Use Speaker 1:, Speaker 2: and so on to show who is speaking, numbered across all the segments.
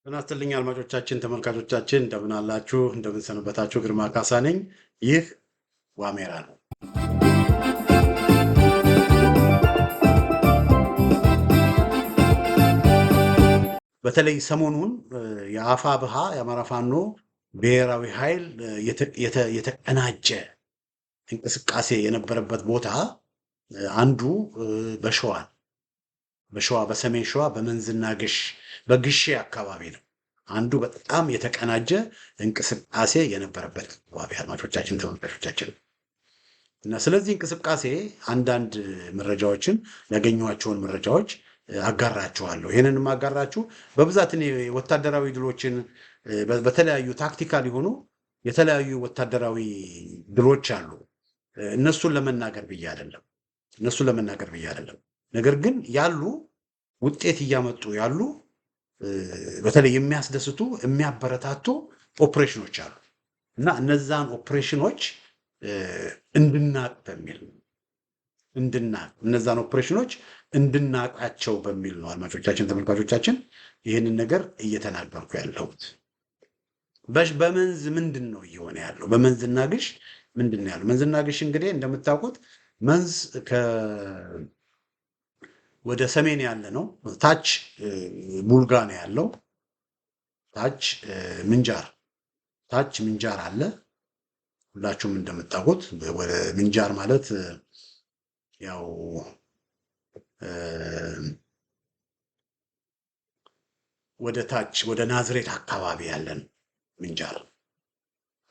Speaker 1: ጤና ይስጥልኝ አድማጮቻችን፣ ተመልካቾቻችን እንደምን አላችሁ? እንደምን ሰነበታችሁ? ግርማ ካሳ ነኝ። ይህ ዋሜራ ነው። በተለይ ሰሞኑን የአፋብኃ የአማራ ፋኖ ብሔራዊ ኃይል የተቀናጀ እንቅስቃሴ የነበረበት ቦታ አንዱ በሸዋ በሰሜን ሸዋ በመንዝና በግሼ አካባቢ ነው። አንዱ በጣም የተቀናጀ እንቅስቃሴ የነበረበት አካባቢ አድማጮቻችን፣ ተመልካቾቻችን እና ስለዚህ እንቅስቃሴ አንዳንድ መረጃዎችን ያገኟቸውን መረጃዎች አጋራችኋለሁ። ይህንንም አጋራችሁ በብዛት እኔ ወታደራዊ ድሎችን በተለያዩ ታክቲካል የሆኑ የተለያዩ ወታደራዊ ድሎች አሉ። እነሱን ለመናገር ብዬ አይደለም። ነገር ግን ያሉ ውጤት እያመጡ ያሉ በተለይ የሚያስደስቱ የሚያበረታቱ ኦፕሬሽኖች አሉ እና እነዛን ኦፕሬሽኖች እንድናቅ እነዛን ኦፕሬሽኖች እንድናቃቸው በሚል ነው አድማጮቻችን፣ ተመልካቾቻችን ይህንን ነገር እየተናገርኩ ያለሁት። በመንዝ ምንድን ነው እየሆነ ያለው? በመንዝና ግሽ ምንድን ነው ያለው? መንዝና ግሽ እንግዲህ እንደምታውቁት መንዝ ወደ ሰሜን ያለ ነው። ታች ቡልጋ ነው ያለው። ታች ምንጃር አለ። ሁላችሁም እንደምታውቁት ወደ ምንጃር ማለት ያው ወደ ታች ወደ ናዝሬት አካባቢ ያለ ነው።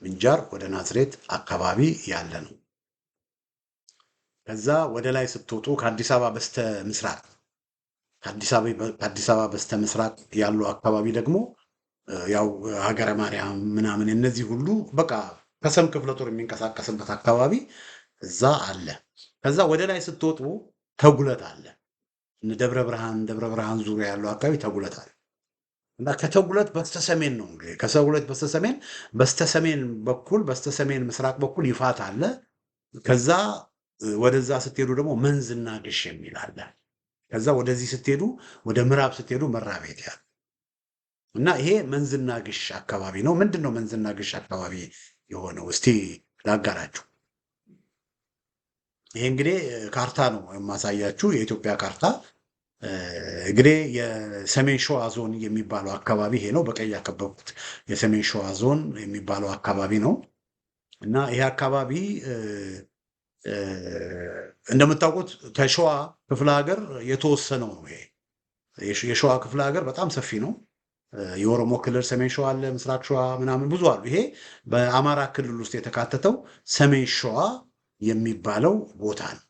Speaker 1: ምንጃር ወደ ናዝሬት አካባቢ ያለ ነው። ከዛ ወደ ላይ ስትወጡ ከአዲስ አበባ በስተ ምስራቅ ያሉ አካባቢ ደግሞ ያው ሀገረ ማርያም ምናምን እነዚህ ሁሉ በቃ ከሰም ክፍለ ጦር የሚንቀሳቀስበት አካባቢ እዛ አለ። ከዛ ወደ ላይ ስትወጡ ተጉለት አለ። ደብረ ብርሃን ዙሪያ ያለው አካባቢ ተጉለት አለ እና ከተጉለት በስተሰሜን ነው እንግዲህ ከተጉለት በስተሰሜን በኩል በስተሰሜን ምስራቅ በኩል ይፋት አለ። ከዛ ወደዛ ስትሄዱ ደግሞ መንዝና ግሽ የሚል አለ። ከዛ ወደዚህ ስትሄዱ ወደ ምዕራብ ስትሄዱ መራቤት ያለ እና ይሄ መንዝና ግሽ አካባቢ ነው። ምንድን ነው መንዝና ግሽ አካባቢ የሆነው? እስቲ ላጋራችሁ። ይሄ እንግዲህ ካርታ ነው የማሳያችሁ፣ የኢትዮጵያ ካርታ። እንግዲህ የሰሜን ሸዋ ዞን የሚባለው አካባቢ ይሄ ነው። በቀይ ያከበብኩት የሰሜን ሸዋ ዞን የሚባለው አካባቢ ነው እና ይሄ አካባቢ እንደምታውቁት ከሸዋ ክፍለ ሀገር የተወሰነው ነው። ይሄ የሸዋ ክፍለ ሀገር በጣም ሰፊ ነው። የኦሮሞ ክልል ሰሜን ሸዋ አለ፣ ምስራቅ ሸዋ ምናምን ብዙ አሉ። ይሄ በአማራ ክልል ውስጥ የተካተተው ሰሜን ሸዋ የሚባለው ቦታ ነው።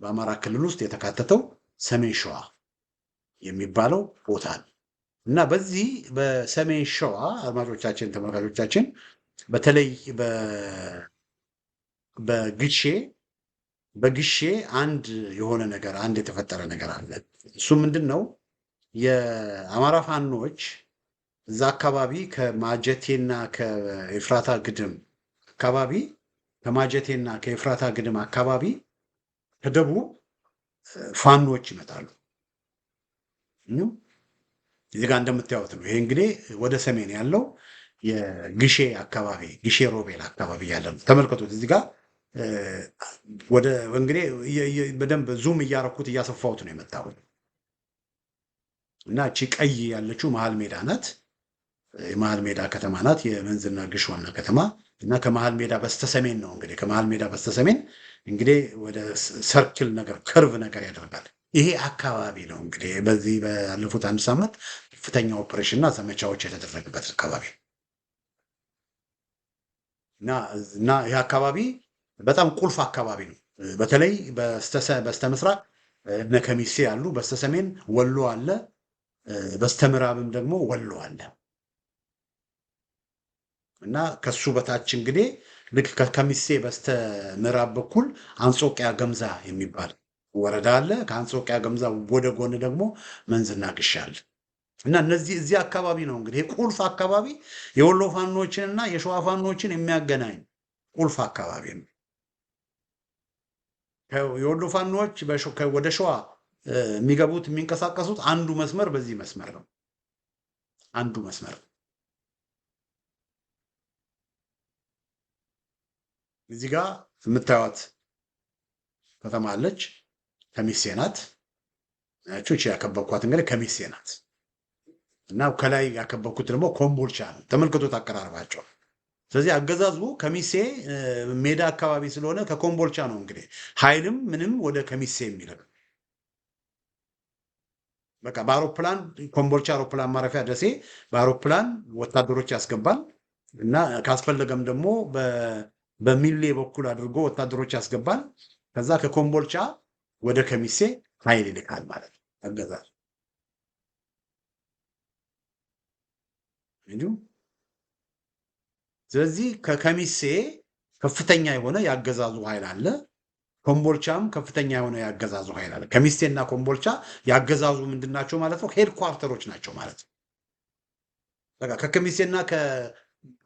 Speaker 1: በአማራ ክልል ውስጥ የተካተተው ሰሜን ሸዋ የሚባለው ቦታ ነው እና በዚህ በሰሜን ሸዋ አድማጮቻችን፣ ተመልካቾቻችን በተለይ በግሼ አንድ የተፈጠረ ነገር አለ። እሱ ምንድን ነው? የአማራ ፋኖች እዛ አካባቢ ከማጀቴና ከኤፍራታ ግድም አካባቢ ከደቡብ ፋኖች ይመጣሉ። እዚህ ጋር እንደምታዩት ነው። ይሄ እንግዲህ ወደ ሰሜን ያለው የግሼ አካባቢ ግሼ ሮቤል አካባቢ ያለ ነው። ተመልከቱት። እዚህ ጋር ወደ እንግዲህ በደንብ ዙም እያረኩት እያሰፋሁት ነው የመጣሁት እና እቺ ቀይ ያለችው መሀል ሜዳ ናት። የመሀል ሜዳ ከተማ ናት፣ የመንዝና ግሽ ዋና ከተማ እና ከመሀል ሜዳ በስተሰሜን ነው እንግዲህ ከመሀል ሜዳ በስተሰሜን እንግዲህ ወደ ሰርክል ነገር ከርቭ ነገር ያደርጋል። ይሄ አካባቢ ነው እንግዲህ በዚህ ባለፉት አንድ ሳምንት ከፍተኛ ኦፕሬሽንና ዘመቻዎች የተደረገበት አካባቢ እና ይህ አካባቢ በጣም ቁልፍ አካባቢ ነው። በተለይ በስተምስራቅ እነ ከሚሴ አሉ፣ በስተሰሜን ወሎ አለ፣ በስተምዕራብም ደግሞ ወሎ አለ እና ከሱ በታች እንግዲህ ልክ ከከሚሴ በስተምዕራብ በኩል አንጾቂያ ገምዛ የሚባል ወረዳ አለ። ከአንጾቂያ ገምዛ ወደ ጎን ደግሞ መንዝና ግሽ አለ እና እዚህ አካባቢ ነው እንግዲህ ቁልፍ አካባቢ የወሎ ፋኖችንና የሸዋ ፋኖችን የሚያገናኝ ቁልፍ አካባቢ ነው። የወሎ ፋኖች ወደ ሸዋ የሚገቡት የሚንቀሳቀሱት አንዱ መስመር በዚህ መስመር ነው። አንዱ መስመር። እዚህ ጋር የምታዩት ከተማ አለች፣ ከሚሴ ናት። እቺ ያከበብኳት እንግዲህ ከሚሴ ናት እና ከላይ ያከበብኩት ደግሞ ኮምቦልቻ ነው። ተመልክቶት አቀራረባቸው። ስለዚህ አገዛዙ ከሚሴ ሜዳ አካባቢ ስለሆነ ከኮምቦልቻ ነው እንግዲህ ኃይልም ምንም ወደ ከሚሴ የሚልክ በቃ በአውሮፕላን ኮምቦልቻ አውሮፕላን ማረፊያ ደሴ በአውሮፕላን ወታደሮች ያስገባል እና ካስፈለገም ደግሞ በሚሌ በኩል አድርጎ ወታደሮች ያስገባል። ከዛ ከኮምቦልቻ ወደ ከሚሴ ኃይል ይልካል ማለት ነው አገዛዙ። እንዲሁም ስለዚህ ከከሚሴ ከፍተኛ የሆነ ያገዛዙ ኃይል አለ። ኮምቦልቻም ከፍተኛ የሆነ ያገዛዙ ኃይል አለ። ከሚሴና ኮምቦልቻ ያገዛዙ ምንድን ናቸው ማለት ነው? ሄድኳርተሮች ናቸው ማለት ነው። በቃ ከከሚሴና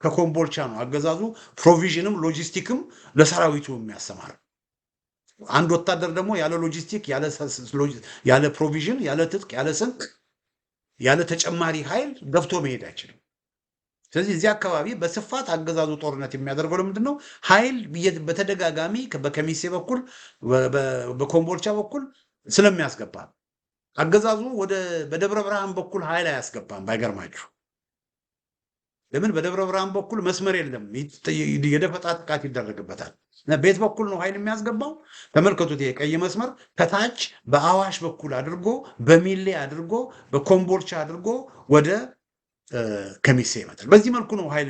Speaker 1: ከኮምቦልቻ ነው አገዛዙ ፕሮቪዥንም ሎጂስቲክም ለሰራዊቱ የሚያሰማር። አንድ ወታደር ደግሞ ያለ ሎጂስቲክ ያለ ፕሮቪዥን ያለ ትጥቅ ያለ ስንቅ ያለ ተጨማሪ ኃይል ገብቶ መሄድ አይችልም። ስለዚህ እዚህ አካባቢ በስፋት አገዛዙ ጦርነት የሚያደርገው ለምንድን ነው? ኃይል በተደጋጋሚ በከሚሴ በኩል በኮምቦልቻ በኩል ስለሚያስገባ አገዛዙ በደብረ ብርሃን በኩል ኃይል አያስገባም። ባይገርማችሁ ለምን? በደብረ ብርሃን በኩል መስመር የለም፣ የደፈጣ ጥቃት ይደረግበታል። ቤት በኩል ነው ኃይል የሚያስገባው። ተመልከቱት፣ የቀይ መስመር ከታች በአዋሽ በኩል አድርጎ በሚሌ አድርጎ በኮምቦልቻ አድርጎ ወደ ከሚሴ ይመጣል። በዚህ መልኩ ነው ኃይል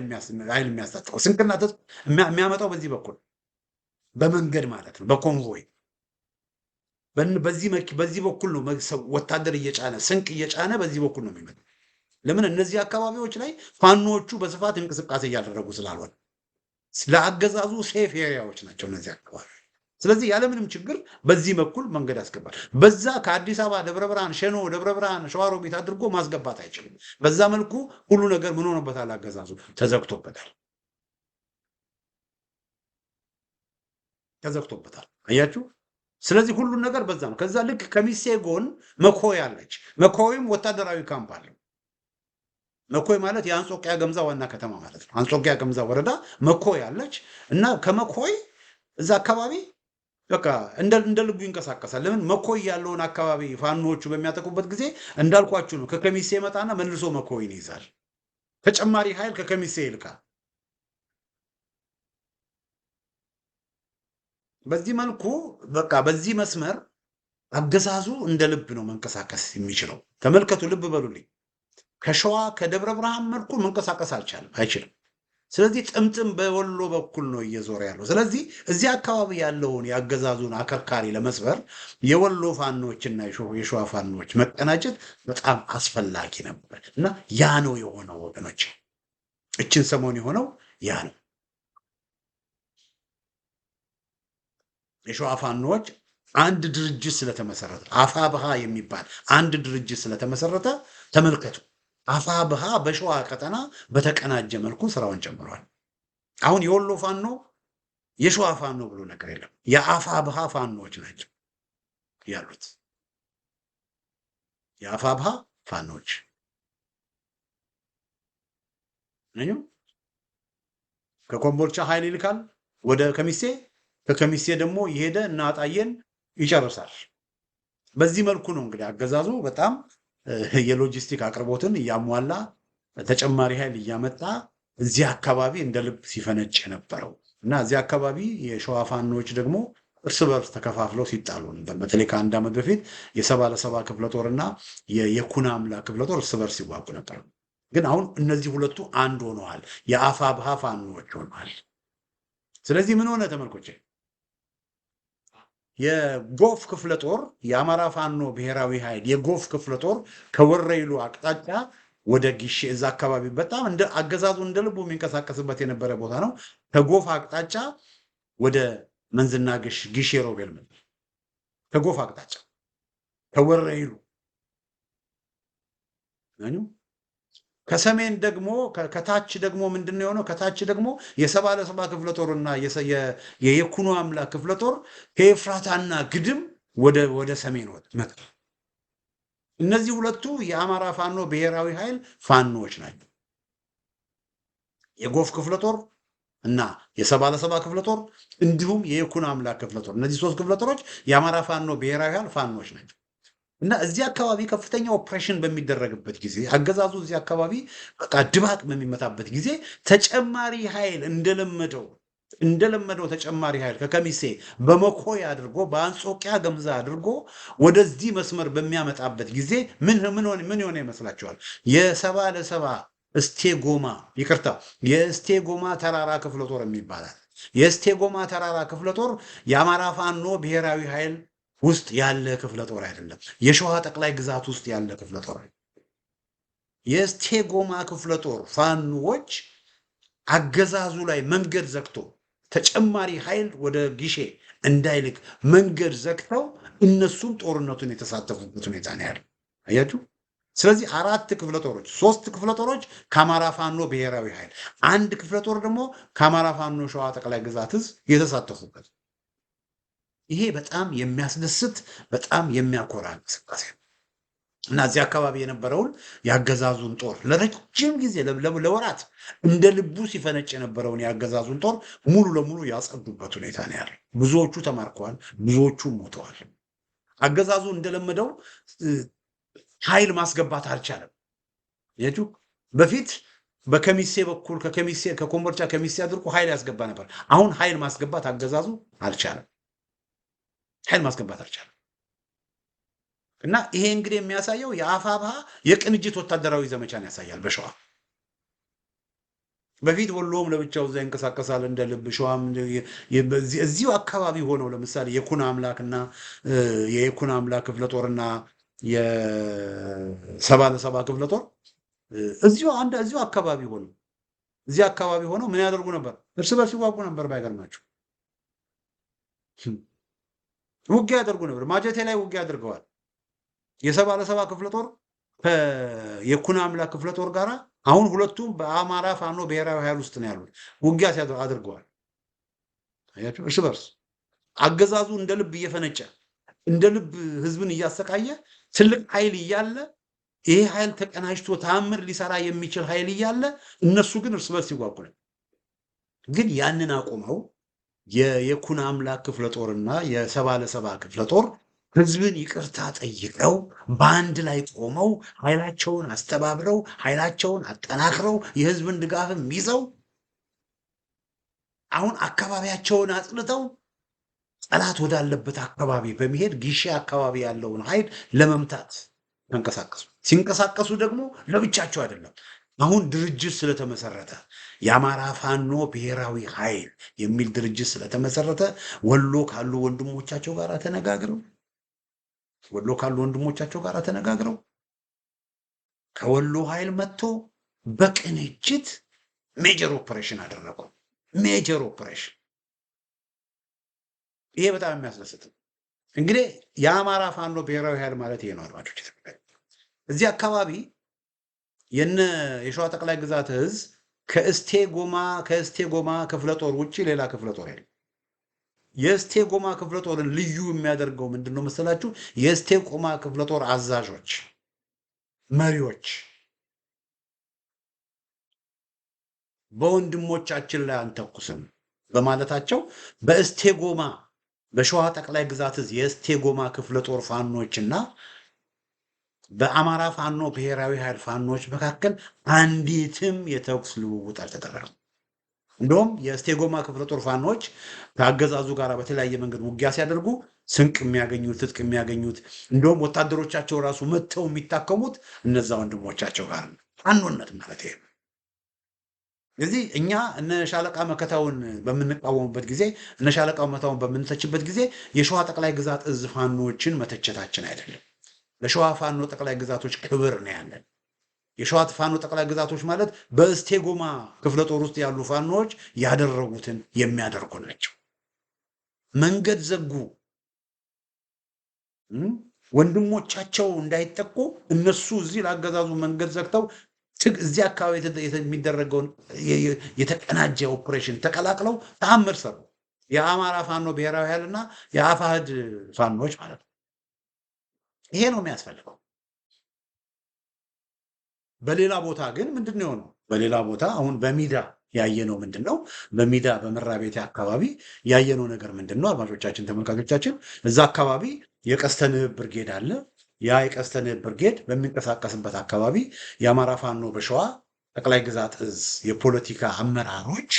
Speaker 1: የሚያስታጥቀው። ስንቅና ትጥቅ የሚያመጣው በዚህ በኩል በመንገድ ማለት ነው፣ በኮንቮይ በዚህ በኩል ነው ወታደር እየጫነ ስንቅ እየጫነ በዚህ በኩል ነው የሚመጣው። ለምን? እነዚህ አካባቢዎች ላይ ፋኖቹ በስፋት እንቅስቃሴ እያደረጉ ስላልሆነ ለአገዛዙ ሴፍ ኤሪያዎች ናቸው እነዚህ አካባቢ። ስለዚህ ያለምንም ችግር በዚህ በኩል መንገድ ያስገባል። በዛ ከአዲስ አበባ ደብረ ብርሃን፣ ሸኖ፣ ደብረ ብርሃን፣ ሸዋሮቢት አድርጎ ማስገባት አይችልም። በዛ መልኩ ሁሉ ነገር ምን ሆኖበታል? አገዛዙ ተዘግቶበታል። አያችሁ? ስለዚህ ሁሉን ነገር በዛ ነው። ከዛ ልክ ከሚሴ ጎን መኮይ አለች። መኮይም ወታደራዊ ካምፕ አለው። መኮይ ማለት የአንጾኪያ ገምዛ ዋና ከተማ ማለት ነው። አንጾኪያ ገምዛ ወረዳ መኮይ አለች እና ከመኮይ እዛ አካባቢ በቃ እንደ ልቡ ይንቀሳቀሳል። ለምን? መኮይ ያለውን አካባቢ ፋኖቹ በሚያጠቁበት ጊዜ እንዳልኳችሁ ነው። ከከሚሴ ይመጣና መልሶ መኮይን ይይዛል። ተጨማሪ ኃይል ከከሚሴ ይልካል። በዚህ መልኩ በቃ በዚህ መስመር አገዛዙ እንደ ልብ ነው መንቀሳቀስ የሚችለው። ተመልከቱ፣ ልብ በሉልኝ። ከሸዋ ከደብረ ብርሃን መልኩ መንቀሳቀስ አይችልም። ስለዚህ ጥምጥም በወሎ በኩል ነው እየዞረ ያለው። ስለዚህ እዚህ አካባቢ ያለውን የአገዛዙን አከርካሪ ለመስበር የወሎ ፋኖችና የሸዋ ፋኖች መቀናጀት በጣም አስፈላጊ ነበር እና ያ ነው የሆነው ወገኖች። እችን ሰሞን የሆነው ያ ነው። የሸዋ ፋኖች አንድ ድርጅት ስለተመሰረተ አፋብሃ የሚባል አንድ ድርጅት ስለተመሰረተ ተመልከቱ። አፋብሃ በሸዋ ቀጠና በተቀናጀ መልኩ ስራውን ጀምሯል። አሁን የወሎ ፋኖ የሸዋ ፋኖ ብሎ ነገር የለም። የአፋብሃ ፋኖች ናቸው ያሉት። የአፋብሃ ፋኖች ከኮምቦልቻ ኃይል ይልካል ወደ ከሚሴ፣ ከከሚሴ ደግሞ የሄደ እና አጣየን ይጨርሳል። በዚህ መልኩ ነው እንግዲህ አገዛዙ በጣም የሎጂስቲክ አቅርቦትን እያሟላ ተጨማሪ ኃይል እያመጣ እዚህ አካባቢ እንደ ልብ ሲፈነጭ የነበረው እና እዚህ አካባቢ የሸዋ ፋኖች ደግሞ እርስ በርስ ተከፋፍለው ሲጣሉ ነበር። በተለይ ከአንድ ዓመት በፊት የ77 ክፍለ ጦርና የኩና አምላ ክፍለ ጦር እርስ በርስ ሲዋጉ ነበር። ግን አሁን እነዚህ ሁለቱ አንድ ሆነዋል፣ የአፋብሃ ፋኖች ሆነዋል። ስለዚህ ምን ሆነ ተመልኮቼ? የጎፍ ክፍለ ጦር የአማራ ፋኖ ብሔራዊ ኃይል የጎፍ ክፍለ ጦር ከወረይሉ አቅጣጫ ወደ ጊሼ እዛ አካባቢ በጣም እንደ አገዛዙ እንደ ልቡ የሚንቀሳቀስበት የነበረ ቦታ ነው። ከጎፍ አቅጣጫ ወደ መንዝና ጊሼ ሮቤል ነበር። ከጎፍ አቅጣጫ ከወረይሉ ከሰሜን ደግሞ ከታች ደግሞ ምንድነው የሆነው? ከታች ደግሞ የ77 ክፍለ ጦርና የየኩኖ አምላክ ክፍለ ጦር ከኤፍራታና ግድም ወደ ሰሜን መጣ። እነዚህ ሁለቱ የአማራ ፋኖ ብሔራዊ ኃይል ፋኖዎች ናቸው። የጎፍ ክፍለ ጦር እና የሰባ ለሰባ ክፍለ ጦር እንዲሁም የይኩኖ አምላክ ክፍለ ጦር፣ እነዚህ ሶስት ክፍለ ጦሮች የአማራ ፋኖ ብሔራዊ ኃይል ፋኖች ናቸው። እና እዚህ አካባቢ ከፍተኛ ኦፕሬሽን በሚደረግበት ጊዜ አገዛዙ እዚህ አካባቢ በቃ ድባቅ በሚመታበት ጊዜ ተጨማሪ ኃይል እንደለመደው ተጨማሪ ኃይል ከከሚሴ በመኮይ አድርጎ በአንጾቂያ ገምዛ አድርጎ ወደዚህ መስመር በሚያመጣበት ጊዜ ምን ሆነ ይመስላችኋል? የሰባ ለሰባ እስቴጎማ ይቅርታ፣ የእስቴጎማ ተራራ ክፍለ ጦር የሚባላል። የእስቴጎማ ተራራ ክፍለ ጦር የአማራ ፋኖ ብሔራዊ ኃይል ውስጥ ያለ ክፍለ ጦር አይደለም። የሸዋ ጠቅላይ ግዛት ውስጥ ያለ ክፍለ ጦር። የእስቴጎማ ክፍለ ጦር ፋኖዎች አገዛዙ ላይ መንገድ ዘግቶ ተጨማሪ ኃይል ወደ ጊሼ እንዳይልክ መንገድ ዘግተው እነሱም ጦርነቱን የተሳተፉበት ሁኔታ ነው ያለው። አያችሁ። ስለዚህ አራት ክፍለ ጦሮች፣ ሶስት ክፍለ ጦሮች ከአማራ ፋኖ ብሔራዊ ኃይል፣ አንድ ክፍለ ጦር ደግሞ ከአማራ ፋኖ ሸዋ ጠቅላይ ግዛት እዝ የተሳተፉበት። ይሄ በጣም የሚያስደስት በጣም የሚያኮራ እንቅስቃሴ ነው እና እዚህ አካባቢ የነበረውን የአገዛዙን ጦር ለረጅም ጊዜ ለወራት እንደ ልቡ ሲፈነጭ የነበረውን የአገዛዙን ጦር ሙሉ ለሙሉ ያጸዱበት ሁኔታ ነው ያለው። ብዙዎቹ ተማርከዋል፣ ብዙዎቹ ሞተዋል። አገዛዙ እንደለመደው ኃይል ማስገባት አልቻለም። የቱ በፊት በከሚሴ በኩል ከኮምቦልቻ ከሚሴ አድርጎ ኃይል ያስገባ ነበር። አሁን ኃይል ማስገባት አገዛዙ አልቻለም። ኃይል ማስገባት አልቻለም። እና ይሄ እንግዲህ የሚያሳየው የአፋብኃ የቅንጅት ወታደራዊ ዘመቻን ያሳያል። በሸዋ በፊት ወሎም ለብቻው እዛ ይንቀሳቀሳል እንደ ልብ፣ ሸዋም እዚሁ አካባቢ ሆነው ለምሳሌ የይኩኖ አምላክና የይኩኖ አምላክ ክፍለ ጦርና የሰባ ለሰባ ክፍለ ጦር እዚሁ አካባቢ ሆነው ምን ያደርጉ ነበር? እርስ በርስ ይዋጉ ነበር። ባይገርማችሁ ውጊያ ያደርጉ ነበር። ማጀቴ ላይ ውጊያ አድርገዋል። የሰባ ለሰባ ክፍለ ጦር የይኩኖ አምላክ ክፍለ ጦር ጋራ አሁን ሁለቱም በአማራ ፋኖ ብሔራዊ ኃይል ውስጥ ነው ያሉት። ውጊያ አድርገዋል። አያችሁ፣ እርስ በርስ አገዛዙ እንደ ልብ እየፈነጨ እንደ ልብ ህዝብን እያሰቃየ ትልቅ ኃይል እያለ ይሄ ኃይል ተቀናጅቶ ተአምር ሊሰራ የሚችል ኃይል እያለ እነሱ ግን እርስ በርስ ይዋጉ። ግን ያንን አቁመው የይኩኖ አምላክ ክፍለ ጦርና የሰባ ለሰባ ክፍለ ጦር ህዝብን ይቅርታ ጠይቀው በአንድ ላይ ቆመው ኃይላቸውን አስተባብረው ኃይላቸውን አጠናክረው የህዝብን ድጋፍም ይዘው አሁን አካባቢያቸውን አጽድተው ጠላት ወዳለበት አካባቢ በመሄድ ጊሼ አካባቢ ያለውን ኃይል ለመምታት ተንቀሳቀሱ። ሲንቀሳቀሱ ደግሞ ለብቻቸው አይደለም። አሁን ድርጅት ስለተመሰረተ የአማራ ፋኖ ብሔራዊ ኃይል የሚል ድርጅት ስለተመሰረተ ወሎ ካሉ ወንድሞቻቸው ጋር ተነጋግረው ከወሎ ኃይል መጥቶ በቅንጅት ሜጀር ኦፕሬሽን አደረጉ። ሜጀር ኦፕሬሽን። ይሄ በጣም የሚያስደስት እንግዲህ የአማራ ፋኖ ብሔራዊ ኃይል ማለት ይሄ ነው። አድማጮች፣ እዚህ አካባቢ የሸዋ ጠቅላይ ግዛት እዝ ከእስቴጎማ ክፍለ ጦር ውጭ ሌላ ክፍለ ጦር የለም። የእስቴጎማ ክፍለ ጦርን ልዩ የሚያደርገው ምንድን ነው መሰላችሁ? የእስቴጎማ ክፍለ ጦር አዛዦች፣ መሪዎች በወንድሞቻችን ላይ አንተኩስም በማለታቸው በእስቴጎማ በሸዋ ጠቅላይ ግዛት እዝ የእስቴጎማ ክፍለ ጦር ፋኖችና በአማራ ፋኖ ብሔራዊ ኃይል ፋኖች መካከል አንዲትም የተኩስ ልውውጥ አልተደረገም። እንደውም የእስቴጎማ ክፍለ ጦር ፋኖች ከአገዛዙ ጋር በተለያየ መንገድ ውጊያ ሲያደርጉ ስንቅ የሚያገኙት ትጥቅ የሚያገኙት እንደውም ወታደሮቻቸው ራሱ መጥተው የሚታከሙት እነዛ ወንድሞቻቸው ጋር ነው። ፋኖነት ማለት ይሄ ነው። ስለዚህ እኛ እነ ሻለቃ መከታውን በምንቃወምበት ጊዜ እነ ሻለቃ መከታውን በምንተችበት ጊዜ የሸዋ ጠቅላይ ግዛት እዝ ፋኖችን መተቸታችን አይደለም። ለሸዋ ፋኖ ጠቅላይ ግዛቶች ክብር ነው ያለን። የሸዋ ፋኖ ጠቅላይ ግዛቶች ማለት በእስቴጎማ ክፍለ ጦር ውስጥ ያሉ ፋኖዎች ያደረጉትን የሚያደርጉ ናቸው። መንገድ ዘጉ፣ ወንድሞቻቸው እንዳይጠቁ እነሱ እዚህ ለአገዛዙ መንገድ ዘግተው እዚህ አካባቢ የሚደረገውን የተቀናጀ ኦፕሬሽን ተቀላቅለው ተአምር ሰሩ። የአማራ ፋኖ ብሔራዊ ኃይልና የአፋሕድ ፋኖች ማለት ነው። ይሄ ነው የሚያስፈልገው። በሌላ ቦታ ግን ምንድን ነው የሆነው? በሌላ ቦታ አሁን በሚዳ ያየነው ምንድን ነው? በሚዳ በመራቤቴ አካባቢ ያየነው ነገር ምንድን ነው? አድማጮቻችን፣ ተመልካቾቻችን እዛ አካባቢ የቀስተ ንብ ብርጌድ አለ። ያ የቀስተ ንብ ብርጌድ በሚንቀሳቀስበት አካባቢ የአማራ ፋኖ በሸዋ ጠቅላይ ግዛት እዝ የፖለቲካ አመራሮች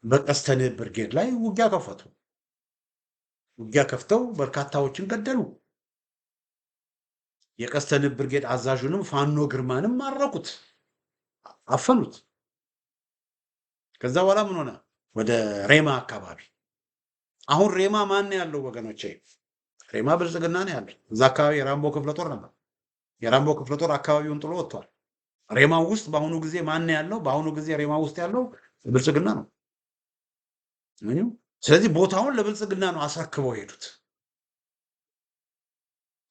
Speaker 1: በቀስተ ንብ ብርጌድ ላይ ውጊያ ከፈቱ። ውጊያ ከፍተው በርካታዎችን ገደሉ። የቀስተ ንብ ብርጌድ አዛዡንም ፋኖ ግርማንም ማረኩት፣ አፈኑት። ከዛ በኋላ ምን ሆነ? ወደ ሬማ አካባቢ። አሁን ሬማ ማን ያለው ወገኖቼ? ሬማ ብልጽግና ነው ያለው። እዛ አካባቢ የራምቦ ክፍለ ጦር ነበር። የራምቦ ክፍለ ጦር አካባቢውን ጥሎ ወጥቷል። ሬማ ውስጥ በአሁኑ ጊዜ ማን ያለው? በአሁኑ ጊዜ ሬማ ውስጥ ያለው ብልጽግና ነው። ስለዚህ ቦታውን ለብልጽግና ነው አስረክበው ሄዱት።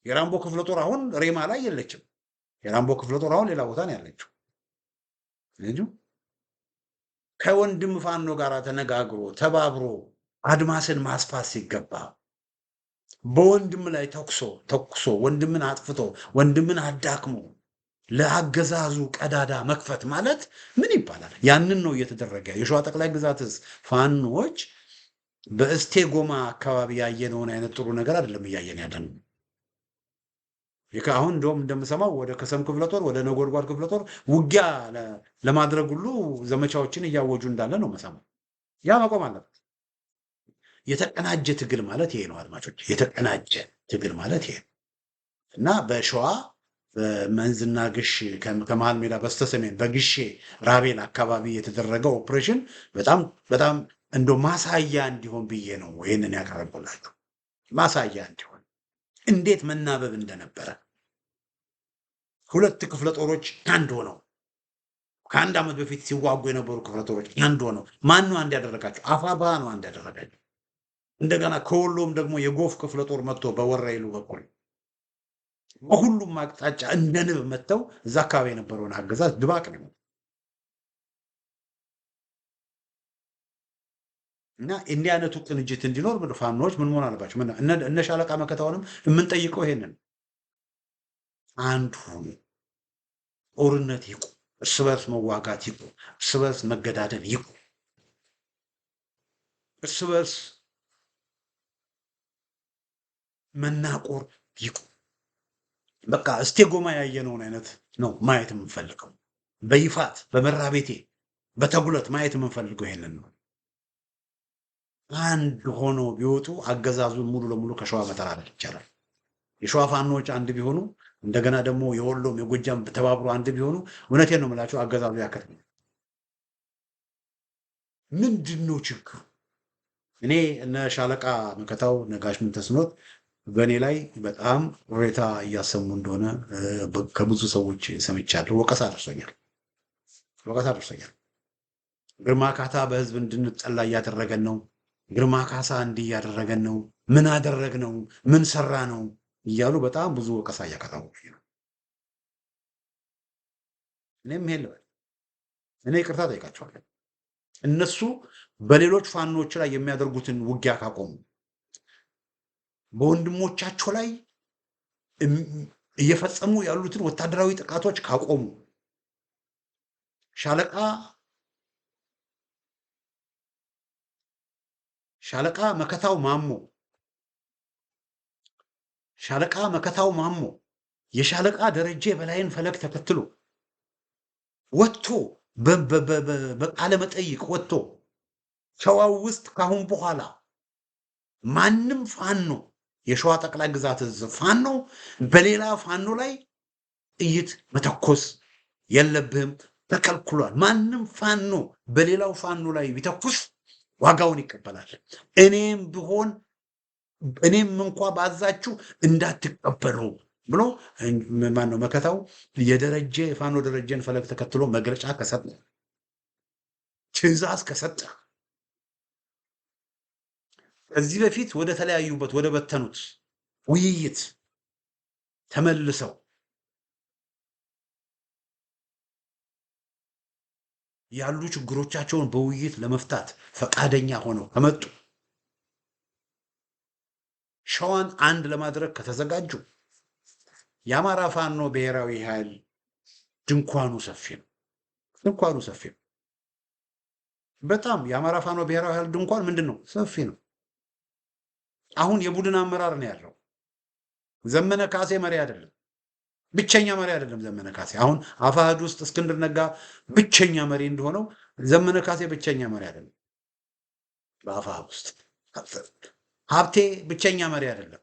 Speaker 1: የራምቦ ክፍለ ጦር አሁን ሬማ ላይ የለችም። የራምቦ ክፍለ ጦር አሁን ሌላ ቦታ ነው ያለችው። ከወንድም ፋኖ ጋር ተነጋግሮ ተባብሮ አድማስን ማስፋት ሲገባ በወንድም ላይ ተኩሶ ወንድምን አጥፍቶ ወንድምን አዳክሞ ለአገዛዙ ቀዳዳ መክፈት ማለት ምን ይባላል? ያንን ነው እየተደረገ። የሸዋ ጠቅላይ ግዛት ፋኖች በእስቴ ጎማ አካባቢ ያየነውን አይነት ጥሩ ነገር አይደለም እያየን ያለነው። አሁን እንደውም እንደምሰማው ወደ ከሰም ክፍለ ጦር ወደ ነጎድጓድ ክፍለ ጦር ውጊያ ለማድረግ ሁሉ ዘመቻዎችን እያወጁ እንዳለ ነው መሰማው። ያ መቆም አለበት። የተቀናጀ ትግል ማለት ይሄ ነው አድማጮች። የተቀናጀ ትግል ማለት ይሄ ነው እና በሸዋ በመንዝና ግሽ ከመሃል ሜዳ በስተሰሜን በግሼ ራቤል አካባቢ የተደረገው ኦፕሬሽን በጣም እንደ ማሳያ እንዲሆን ብዬ ነው ይህንን ያቀረብኩላችሁ። ማሳያ እንዲሆን እንዴት መናበብ እንደነበረ ሁለት ክፍለ ጦሮች አንድ ሆነው ከአንድ ዓመት በፊት ሲዋጉ የነበሩ ክፍለ ጦሮች አንድ ሆነው ማን ነው አንድ ያደረጋቸው? አፋባ ነው አንድ ያደረጋቸው። እንደገና ከወሎም ደግሞ የጎፍ ክፍለ ጦር መጥቶ በወራይሉ በኩል በሁሉም አቅጣጫ እንደ ንብ መጥተው እዛ አካባቢ የነበረውን አገዛዝ ድባቅ ነው እና እንዲህ አይነቱ ቅንጅት እንዲኖር ፋኖች ምን መሆን አለባቸው? እነ ሻለቃ መከታውንም የምንጠይቀው ይሄንን አንድ ሁኑ። ጦርነት ይቁም፣ እርስ በርስ መዋጋት ይቁም፣ እርስ በርስ መገዳደል ይቁም፣ እርስ በርስ መናቆር ይቁም። በቃ እስቴ ጎማ ያየነውን አይነት ነው ማየት የምንፈልገው። በይፋት በመራቤቴ በተጉለት ማየት የምንፈልገው ይሄንን ነው። አንድ ሆኖ ቢወጡ አገዛዙን ሙሉ ለሙሉ ከሸዋ መተራረድ ይቻላል። የሸዋ ፋኖች አንድ ቢሆኑ እንደገና ደግሞ የወሎም የጎጃም ተባብሮ አንድ ቢሆኑ እውነቴን ነው የምላቸው አገዛዙ ያከትማል። ምንድን ነው ችግሩ? እኔ እነ ሻለቃ መከታው ነጋሽ ምንተስኖት በእኔ ላይ በጣም ቅሬታ እያሰሙ እንደሆነ ከብዙ ሰዎች ሰምቻለሁ። ወቀሳ ደርሶኛል። ግርማ ካሳ በህዝብ እንድንጠላ እያደረገን ነው። ግርማ ካሳ እንዲህ እያደረገን ነው። ምን አደረግ ነው? ምን ሰራ ነው እያሉ በጣም ብዙ ወቀሳ እያቀረቡ ነው። እኔም ይሄ ልበል፣ እኔ ይቅርታ ጠይቃቸዋለሁ። እነሱ በሌሎች ፋኖች ላይ የሚያደርጉትን ውጊያ ካቆሙ፣ በወንድሞቻቸው ላይ እየፈጸሙ ያሉትን ወታደራዊ ጥቃቶች ካቆሙ፣ ሻለቃ መከታው ማሞ የሻለቃ ደረጀ በላይን ፈለግ ተከትሎ ወጥቶ በቃለ መጠይቅ ወጥቶ ሸዋው ውስጥ ካሁን በኋላ ማንም ፋኖ የሸዋ ጠቅላይ ግዛት ፋኖ በሌላ ፋኖ ላይ ጥይት መተኮስ የለብህም ተከልክሏል። ማንም ፋኖ በሌላው ፋኖ ላይ ቢተኩስ ዋጋውን ይቀበላል። እኔም እንኳ ባዛችሁ እንዳትቀበሉ ብሎ ማነው መከታው የፋኖ ደረጀን ፈለግ ተከትሎ መግለጫ ከሰጠ ትዕዛዝ ከሰጠ ከዚህ በፊት ወደ ተለያዩበት ወደ በተኑት ውይይት ተመልሰው ያሉ ችግሮቻቸውን በውይይት ለመፍታት ፈቃደኛ ሆነው ከመጡ ሸዋን አንድ ለማድረግ ከተዘጋጁ የአማራ ፋኖ ብሔራዊ ኃይል ድንኳኑ ሰፊ ነው። ድንኳኑ ሰፊ ነው። በጣም የአማራ ፋኖ ብሔራዊ ኃይል ድንኳን ምንድን ነው? ሰፊ ነው። አሁን የቡድን አመራር ነው ያለው። ዘመነ ካሴ መሪ አይደለም፣ ብቸኛ መሪ አይደለም ዘመነ ካሴ። አሁን አፋሕድ ውስጥ እስክንድር ነጋ ብቸኛ መሪ እንደሆነው ዘመነ ካሴ ብቸኛ መሪ አይደለም። በአፋሕድ ውስጥ ሀብቴ ብቸኛ መሪ አይደለም።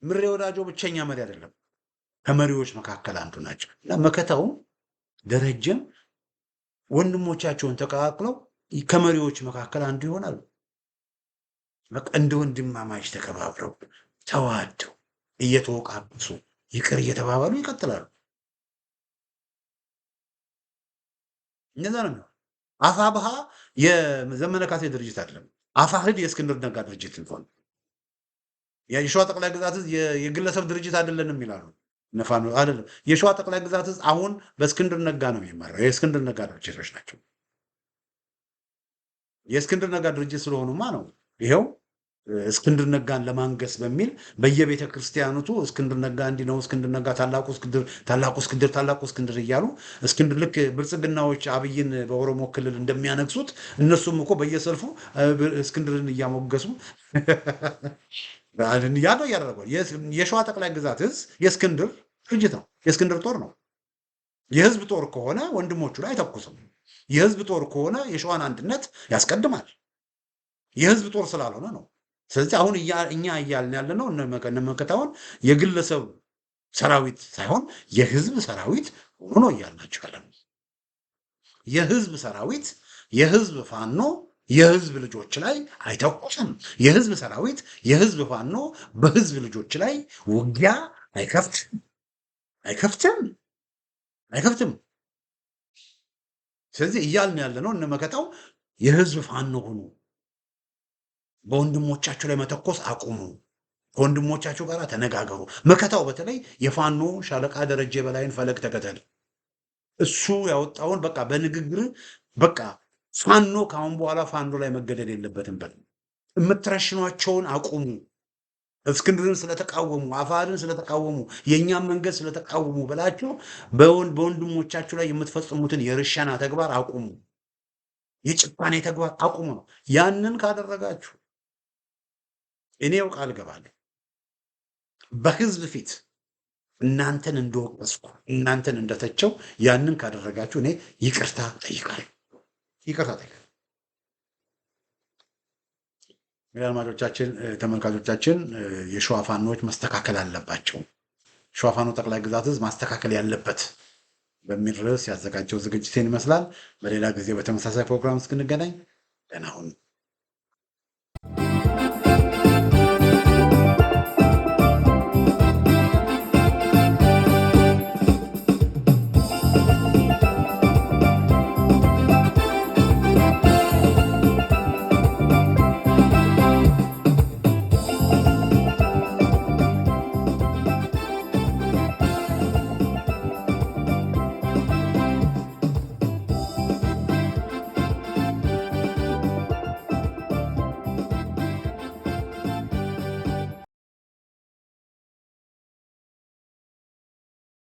Speaker 1: ምሬ ወዳጆ ብቸኛ መሪ አይደለም። ከመሪዎች መካከል አንዱ ናቸው እና መከታውም ደረጀም ወንድሞቻቸውን ተቀላቅለው ከመሪዎች መካከል አንዱ ይሆናሉ። በቃ እንደ ወንድማማች ተከባብረው ተዋደው እየተወቃቀሱ ይቅር እየተባባሉ ይቀጥላሉ። እነዛ ነው። አፋብሃ የዘመነ ካሴ ድርጅት አይደለም። አፋሕድ የእስክንድር ነጋ ድርጅት ነው። የሸዋ ጠቅላይ ግዛት የግለሰብ ድርጅት አይደለንም ይላሉ። ነፋኖ አይደለም። የሸዋ ጠቅላይ ግዛት አሁን በእስክንድር ነጋ ነው የሚመራው። የእስክንድር ነጋ ድርጅቶች ናቸው። የእስክንድር ነጋ ድርጅት ስለሆኑማ ነው ይሄው እስክንድር ነጋን ለማንገስ በሚል በየቤተ ክርስቲያኑቱ እስክንድር ነጋ እንዲህ ነው፣ እስክንድር ነጋ ታላቁ እስክንድር፣ ታላቁ እስክንድር፣ ታላቁ እስክንድር እያሉ እስክንድር ልክ ብልጽግናዎች አብይን በኦሮሞ ክልል እንደሚያነግሱት እነሱም እኮ በየሰልፉ እስክንድርን እያሞገሱ ያ ነው እያደረገው። የሸዋ ጠቅላይ ግዛት እዝ የእስክንድር ድርጅት ነው። የእስክንድር ጦር ነው። የህዝብ ጦር ከሆነ ወንድሞቹ ላይ አይተኩስም። የህዝብ ጦር ከሆነ የሸዋን አንድነት ያስቀድማል። የህዝብ ጦር ስላልሆነ ነው። ስለዚህ አሁን እኛ እያልን ያለ ነው እነመከታውን የግለሰብ ሰራዊት ሳይሆን የህዝብ ሰራዊት ሆኖ እያልናቸው ያለ ነው። የህዝብ ሰራዊት፣ የህዝብ ፋኖ የህዝብ ልጆች ላይ አይተኩስም። የህዝብ ሰራዊት፣ የህዝብ ፋኖ በህዝብ ልጆች ላይ ውጊያ አይከፍትም። ስለዚህ እያልን ያለ ነው እነመከታው የህዝብ ፋኖ ሆኑ፣ በወንድሞቻችሁ ላይ መተኮስ አቁሙ፣ ከወንድሞቻችሁ ጋር ተነጋገሩ። መከታው በተለይ የፋኖ ሻለቃ ደረጀ በላይን ፈለግ ተከተል። እሱ ያወጣውን በቃ በንግግር በቃ ፋኖ ከአሁን በኋላ ፋኖ ላይ መገደል የለበትም። የምትረሽኗቸውን አቁሙ። እስክንድርን ስለተቃወሙ፣ አፋሕድን ስለተቃወሙ፣ የእኛም መንገድ ስለተቃወሙ ብላችሁ በወንድሞቻችሁ ላይ የምትፈጽሙትን የርሸና ተግባር አቁሙ፣ የጭካኔ ተግባር አቁሙ ነው። ያንን ካደረጋችሁ እኔው ቃል ገባለሁ በህዝብ ፊት እናንተን እንደወቀስኩ እናንተን እንደተቸው ያንን ካደረጋችሁ እኔ ይቅርታ ጠይቃለሁ። አድማጮቻችን፣ ተመልካቾቻችን የሸዋ ፋኖች መስተካከል አለባቸው፣ ሸዋ ፋኖ ጠቅላይ ግዛት እዝ ማስተካከል ያለበት በሚል ርዕስ ያዘጋጀው ዝግጅቴን ይመስላል። በሌላ ጊዜ በተመሳሳይ ፕሮግራም እስክንገናኝ ደህና ሁኑ።